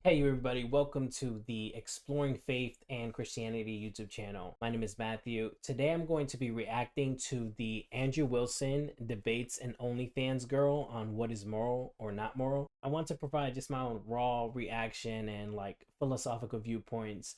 Hey everybody, welcome to the Exploring Faith and Christianity YouTube channel. My name is Matthew. Today I'm going to be reacting to the Andrew Wilson debates an OnlyFans girl on what is moral or not moral. I want to provide just my own raw reaction and philosophical viewpoints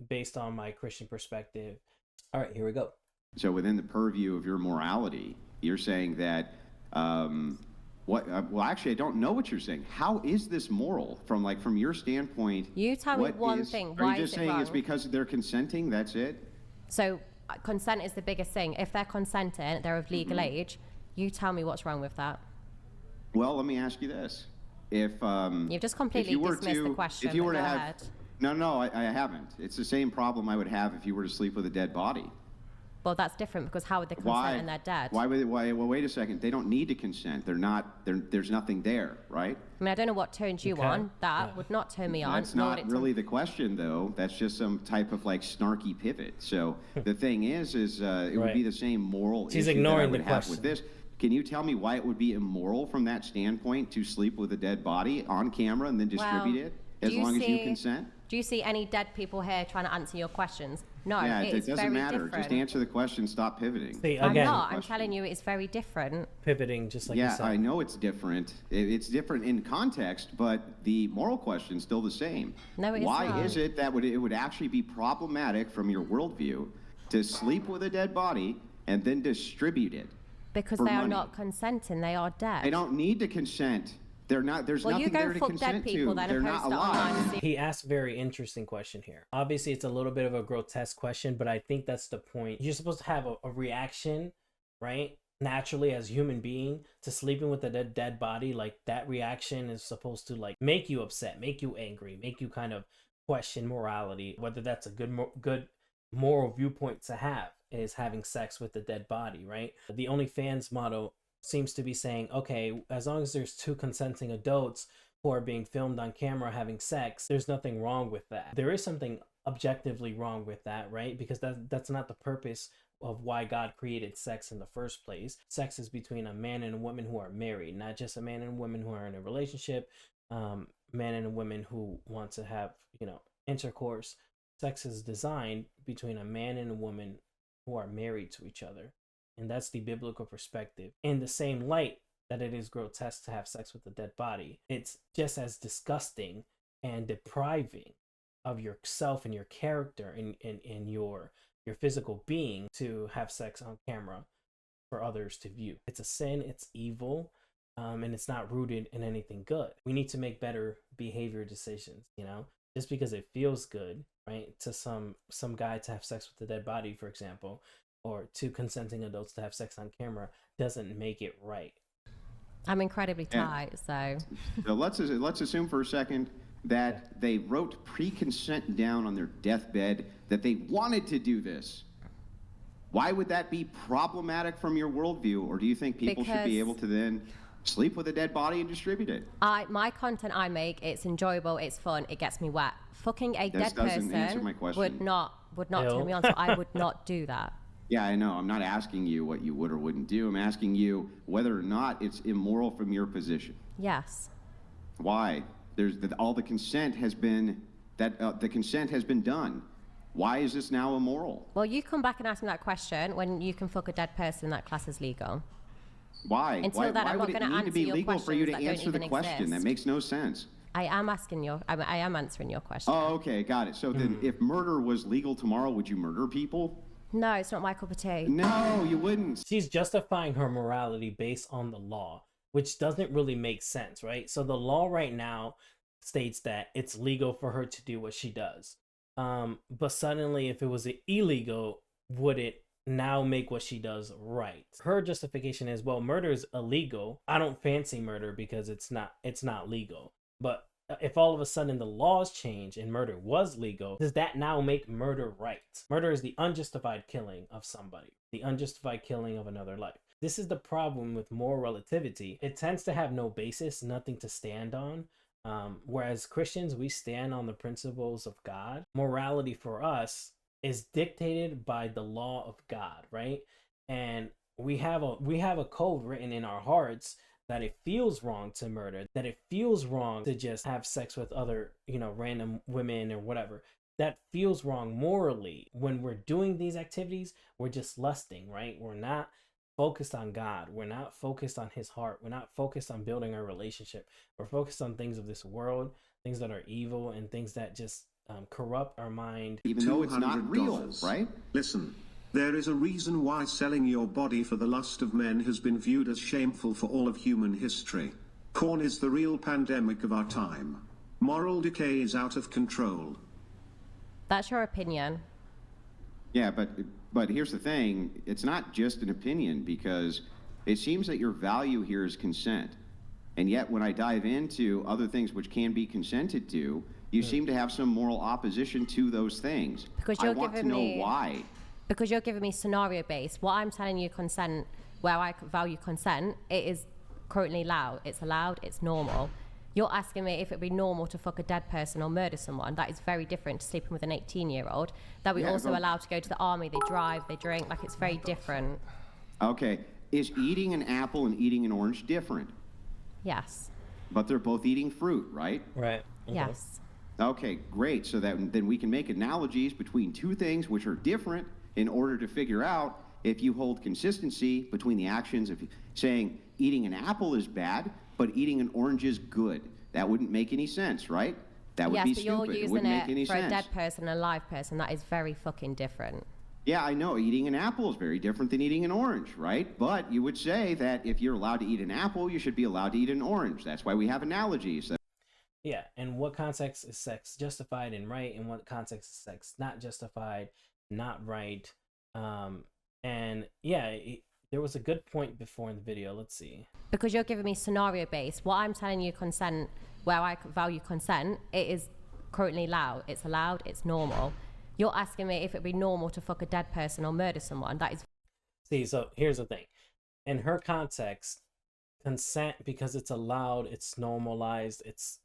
based on my Christian perspective. All right, here we go. So within the purview of your morality, you're saying that well, actually, I don't know what you're saying. How is this moral from your standpoint? You tell me one thing. Are you just saying it's because they're consenting? That's it? So consent is the biggest thing. If they're consenting, they're of legal age. You tell me what's wrong with that. Well, let me ask you this: If you've just completely dismissed the question. If you were to have, ahead. No, I haven't. It's the same problem I would have if you were to sleep with a dead body. Well, that's different because how would they consent and they're dead? Why? Well, wait a second. They don't need to consent. They're not. There's nothing there, right? I mean, I don't know what turns you on. That would not turn me on. That's not really the question, though. That's just some type of snarky pivot. So the thing is it would be the same moral She's issue ignoring that I would the have question. with this. Can you tell me why it would be immoral from that standpoint to sleep with a dead body on camera and then distribute it as long as you consent? Do you see any dead people here trying to answer your questions? No, yeah, it doesn't matter. Different. Just answer the question. Stop pivoting. See, I'm again, not. I'm telling you, it's very different. pivoting just like you Yeah, said. I know it's different. It's different in context, but the moral question is still the same. No, it is Why not. is it that it would actually be problematic from your worldview to sleep with a dead body and then distribute it? Because for they are money? not consenting. They are dead. They don't need to consent. They're not. There's Well, you nothing go there to fuck consent dead people to. then They're and not post it online alive. and see. He asked a very interesting question here. Obviously, it's a little bit of a grotesque question, but I think that's the point. You're supposed to have a reaction, right? Naturally, as a human being, to sleeping with a dead body. Like, that reaction is supposed to make you upset, make you angry, make you kind of question morality. Whether that's a good moral viewpoint to have is having sex with a dead body, right? The OnlyFans motto seems to be saying, okay, as long as there's two consenting adults who are being filmed on camera having sex, there's nothing wrong with that. There is something objectively wrong with that, right? Because that's not the purpose of why God created sex in the first place. Sex is between a man and a woman who are married, not just a man and a woman who are in a relationship, men and women who want to have, intercourse. Sex is designed between a man and a woman who are married to each other. And that's the biblical perspective. In the same light that it is grotesque to have sex with a dead body, it's just as disgusting and depriving of yourself and your character and your physical being to have sex on camera for others to view. It's a sin, it's evil, and it's not rooted in anything good. We need to make better behavior decisions, just because it feels good, right, to some guy to have sex with a dead body, for example, or two consenting adults to have sex on camera, doesn't make it right. I'm incredibly tight, so let's assume for a second that they wrote pre-consent down on their deathbed that they wanted to do this. Why would that be problematic from your worldview, or do you think people should be able to then sleep with a dead body and distribute it? My content I make, it's enjoyable, it's fun, it gets me wet. Fucking a This dead doesn't answer my person question. would not turn me on, so I would not do that. Yeah, I know. I'm not asking you what you would or wouldn't do. I'm asking you whether or not it's immoral from your position. Yes. Why? All the consent has been the consent has been done. Why is this now immoral? Well, you come back and ask me that question when you can fuck a dead person, that class is legal. Why? Until then, I'm not would going it to need to be answer your legal for you to questions that answer don't the even question? exist. That makes no sense. I am answering your question. Oh, okay, got it. So then, if murder was legal tomorrow, would you murder people? No, it's not my cup of tea. No, you wouldn't. She's justifying her morality based on the law, which doesn't really make sense, right? So the law right now states that it's legal for her to do what she does. But suddenly, if it was illegal, would it now make what she does right? Her justification is, well, murder is illegal. I don't fancy murder because it's not legal. But if all of a sudden the laws change and murder was legal, does that now make murder right? Murder is the unjustified killing of somebody, the unjustified killing of another life. This is the problem with moral relativity. It tends to have no basis, nothing to stand on. Whereas Christians, we stand on the principles of God. Morality for us is dictated by the law of God, right? And we have a code written in our hearts that it feels wrong to murder, that it feels wrong to just have sex with other, random women or whatever. That feels wrong morally. When we're doing these activities, we're just lusting, right? We're not focused on God. We're not focused on his heart. We're not focused on building our relationship. We're focused on things of this world, things that are evil and things that just corrupt our mind. Even though it's not real, right? Listen, there is a reason why selling your body for the lust of men has been viewed as shameful for all of human history. Porn is the real pandemic of our time. Moral decay is out of control. That's your opinion. Yeah, but here's the thing. It's not just an opinion, because it seems that your value here is consent. And yet when I dive into other things which can be consented to, you seem to have some moral opposition to those things. Because I want to know why. Because you're giving me scenario based. What I'm telling you, consent, where I value consent, it is currently allowed, it's normal. You're asking me if it'd be normal to fuck a dead person or murder someone. That is very different to sleeping with an 18-year-old. That we also allowed to go to the army, they drive, they drink, like it's very different. Okay, is eating an apple and eating an orange different? Yes. But they're both eating fruit, right? Right. Okay. Yes. Okay, great. So that then we can make analogies between two things which are different in order to figure out if you hold consistency between the actions of saying eating an apple is bad, but eating an orange is good. That wouldn't make any sense, right? That would be stupid. Yes, but you're It using wouldn't make any it for sense. a dead person, a live person. That is very fucking different. Yeah, I know. Eating an apple is very different than eating an orange, right? But you would say that if you're allowed to eat an apple, you should be allowed to eat an orange. That's why we have analogies. Yeah, and what context is sex justified and right, and what context is sex not justified, not right? And yeah, there was a good point before in the video. Let's see. Because you're giving me scenario based. What I'm telling you, consent, where I value consent, it is currently allowed, it's normal. You're asking me if it'd be normal to fuck a dead person or murder someone. That is. See, so here's the thing. In her context, consent, because it's allowed, it's normalized, it's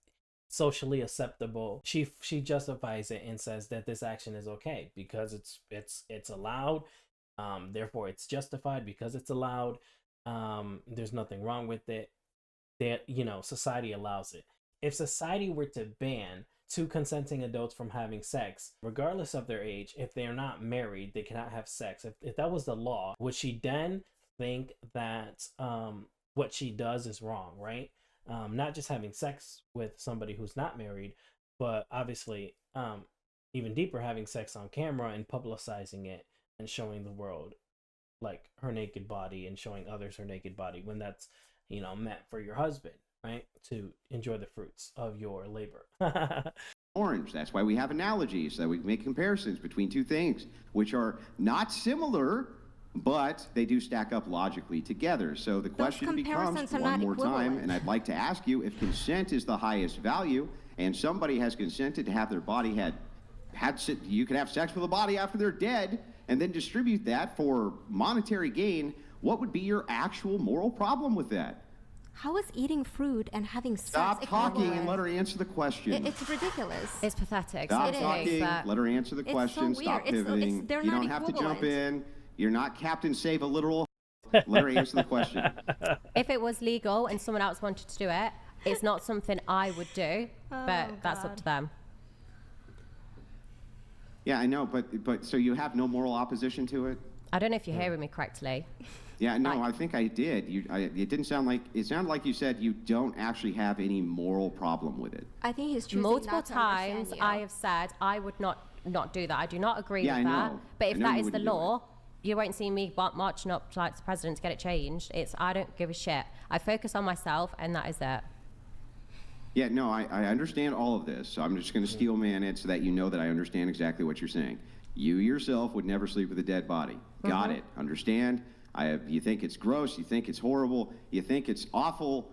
socially acceptable, she justifies it and says that this action is okay because it's allowed, therefore it's justified because it's allowed. There's nothing wrong with it, that society allows it. If society were to ban two consenting adults from having sex, regardless of their age, if they're not married, they cannot have sex. If that was the law, would she then think that what she does is wrong, right? Not just having sex with somebody who's not married, but obviously even deeper, having sex on camera and publicizing it and showing the world like her naked body and showing others her naked body, when that's meant for your husband, right, to enjoy the fruits of your labor. Orange. That's why we have analogies, that we make comparisons between two things which are not similar, but they do stack up logically together. So the question becomes one more time, and I'd like to ask you, if consent is the highest value and somebody has consented to have their body you could have sex with a body after they're dead and then distribute that for monetary gain, what would be your actual moral problem with that? How is eating fruit and having sex Stop talking and let her answer the question. It's ridiculous. It's pathetic. Stop talking, let her answer the question, so stop weird. pivoting. They're You not don't have to jump equivalent. in. You're not Captain Save a Literal. Let her answer the question. If it was legal and someone else wanted to do it, it's not something I would do, but that's up to them. Yeah, I know, but so you have no moral opposition to it? I don't know if you're hearing me correctly. Yeah, no, I think I did. It didn't sound like, it sounded like you said you don't actually have any moral problem with it. I think he's choosing Multiple not to understand times you. I have said I would not do that. I do not agree Yeah, with I that. know. But I if know that you is the wouldn't do law, you won't see me marching up to the president to get it changed. I don't give a shit. I focus on myself, and that is it. Yeah, no, I understand all of this. So I'm just going to steel man it so that you know that I understand exactly what you're saying. You yourself would never sleep with a dead body. Got it. Understand? You think it's gross. You think it's horrible. You think it's awful.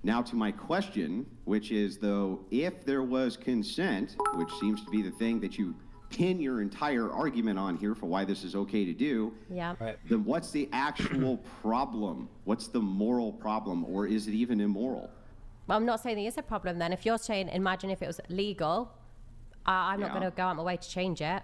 Now to my question, which is, though, if there was consent, which seems to be the thing that you pin your entire argument on here for why this is okay to do, Yeah. Right. then what's the actual problem? What's the moral problem, or is it even immoral? Well, I'm not saying there is a problem then. If you're saying, imagine if it was legal, I'm not Yeah. going to go out my way to change it.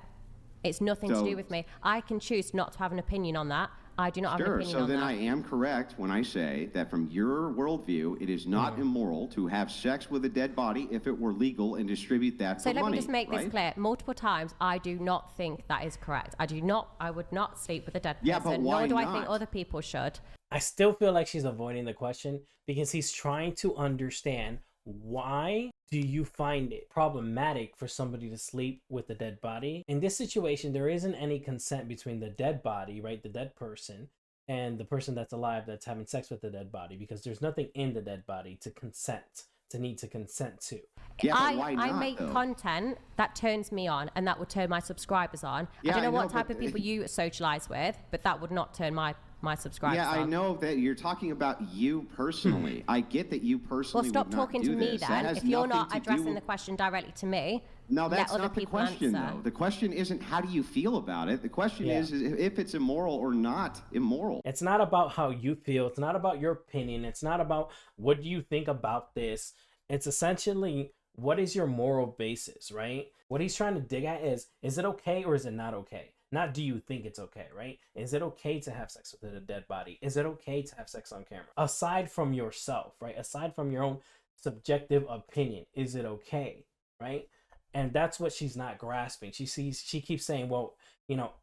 It's nothing to So- do with me. I can choose not to have an opinion on that. I do not have an Sure. opinion So on then that. I am correct when I say that from your worldview, it is not immoral to have sex with a dead body if it were legal and distribute that So for let money. me just make this right? clear. Multiple times, I do not think that is correct. I would not sleep with a dead person, Yeah, but why nor do I think not? other people should. I still feel like she's avoiding the question because he's trying to understand, why do you find it problematic for somebody to sleep with a dead body? In this situation, there isn't any consent between the dead body, right, the dead person, and the person that's alive that's having sex with the dead body, because there's nothing in the dead body to need to consent to. Yeah, but why I not, make though? content that turns me on, and that would turn my subscribers on. Yeah, I don't know I what know, type but- of people you socialize with, but that would not turn my subscribers Yeah, on. I know that you're talking about you personally. I get that you Well, personally stop would not talking do to me this. That then. has If you're nothing not to do addressing with- the question directly to me, No, let that's other not the people question, answer. though. The question isn't how do you feel about it. The question Yeah. is if it's immoral or not immoral. It's not about how you feel. It's not about your opinion. It's not about what do you think about this. It's essentially, what is your moral basis, right? What he's trying to dig at is it okay or is it not okay? Not do you think it's okay, right? Is it okay to have sex with a dead body? Is it okay to have sex on camera? Aside from yourself, right? Aside from your own subjective opinion, is it okay, right? And that's what she's not grasping. She keeps saying, well,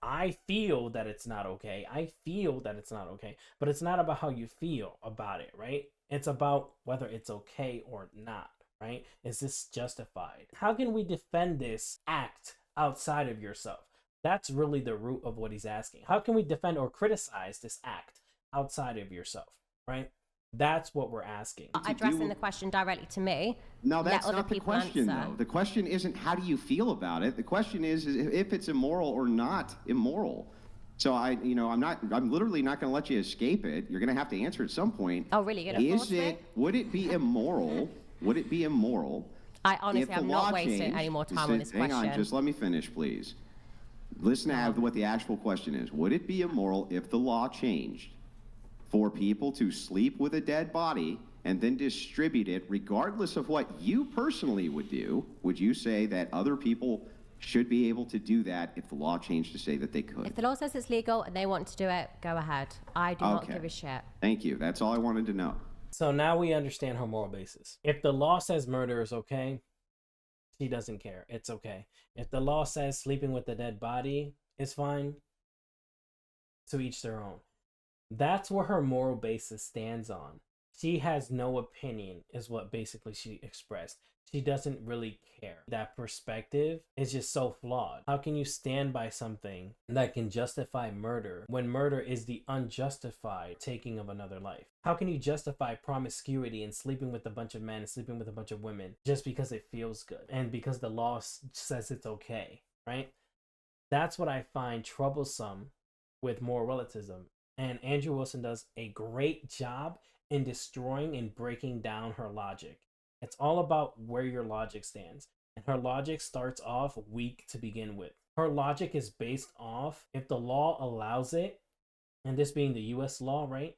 I feel that it's not okay. I feel that it's not okay. But it's not about how you feel about it, right? It's about whether it's okay or not, right? Is this justified? How can we defend this act outside of yourself? That's really the root of what he's asking. How can we defend or criticize this act outside of yourself, right? That's what we're asking. Addressing the question directly to me, No, that's let other not the people question, answer. though. The question isn't how do you feel about it. The question is if it's immoral or not immoral. So I'm literally not going to let you escape it. You're going to have to answer at some point. Oh, really? You're gonna force me? Would it be immoral? Would it be immoral? I honestly if the am law not wasting changed- any more time on this Hang question. on, just let me finish, please. Listen to what the actual question is. Would it be immoral if the law changed for people to sleep with a dead body and then distribute it, regardless of what you personally would do? Would you say that other people should be able to do that if the law changed to say that they could? If the law says it's legal and they want to do it, go ahead. I do not Okay. give a shit. Thank you. That's all I wanted to know. So now we understand her moral basis. If the law says murder is okay, she doesn't care. It's okay. If the law says sleeping with a dead body is fine, to each their own. That's where her moral basis stands on. She has no opinion, is what basically she expressed. She doesn't really care. That perspective is just so flawed. How can you stand by something that can justify murder when murder is the unjustified taking of another life? How can you justify promiscuity and sleeping with a bunch of men and sleeping with a bunch of women just because it feels good and because the law says it's okay, right? That's what I find troublesome with moral relativism. And Andrew Wilson does a great job in destroying and breaking down her logic. It's all about where your logic stands. And her logic starts off weak to begin with. Her logic is based off, if the law allows it, and this being the US law, right?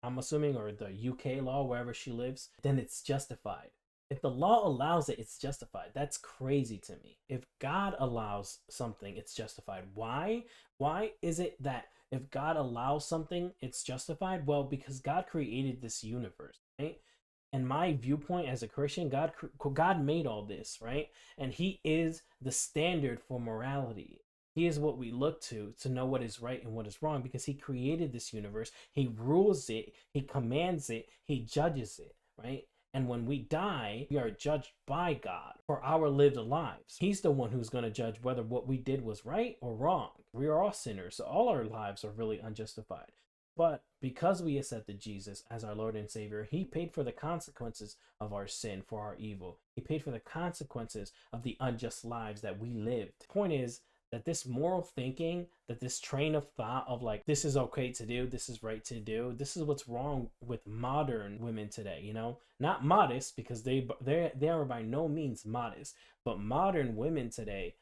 I'm assuming, or the UK law, wherever she lives, then it's justified. If the law allows it, it's justified. That's crazy to me. If God allows something, it's justified. Why? Why is it that if God allows something, it's justified? Well, because God created this universe, right? And my viewpoint as a Christian, God made all this, right? And he is the standard for morality. He is what we look to know what is right and what is wrong, because he created this universe. He rules it. He commands it. He judges it, right? And when we die, we are judged by God for our lived lives. He's the one who's going to judge whether what we did was right or wrong. We are all sinners, so all our lives are really unjustified. But because we accepted Jesus as our Lord and Savior, he paid for the consequences of our sin, for our evil. He paid for the consequences of the unjust lives that we lived. The point is that this moral thinking, that this train of thought of like, this is okay to do, this is right to do, this is what's wrong with modern women today, Not modest, because they are by no means modest, but modern women today,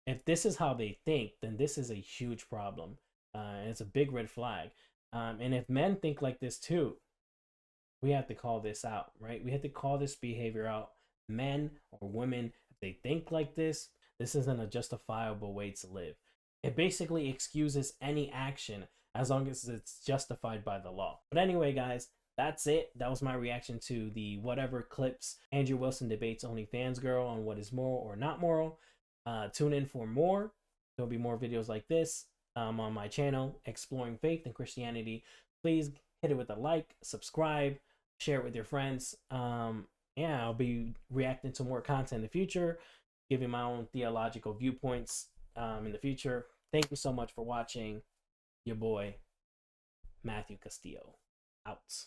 if this is how they think, then this is a huge problem. And it's a big red flag. And if men think like this too, we have to call this out, right? We have to call this behavior out. Men or women, if they think like this isn't a justifiable way to live. It basically excuses any action as long as it's justified by the law. But anyway, guys, that's it. That was my reaction to the whatever clips Andrew Wilson debates OnlyFans girl on what is moral or not moral. Tune in for more. There'll be more videos like this on my channel, Exploring Faith and Christianity. Please hit it with a like, subscribe, share it with your friends. Yeah, I'll be reacting to more content in the future, giving my own theological viewpoints in the future. Thank you so much for watching. Your boy, Matthew Castillo, out.